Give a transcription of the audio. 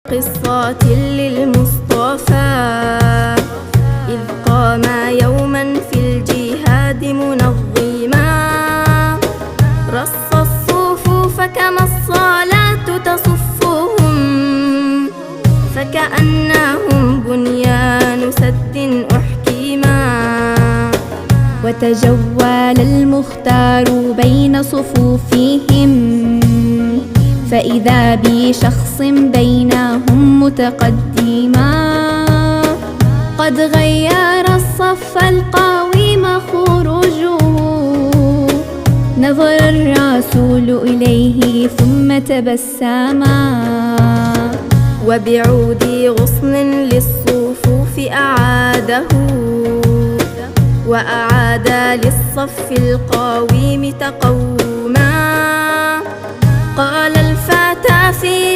قصة للمصطفى إذ قام يوما في الجهاد منظما رص الصفوف كما الصلاة تصفهم فكأنهم بنيان سد أحكما وتجول المختار بين صفوفهم فإذا بشخص بينهم متقدما قد غير الصف القويم خروجه نظر الرسول إليه ثم تبسما وبعود غصن للصفوف أعاده وأعاد للصف القويم تقوما قال الفتى في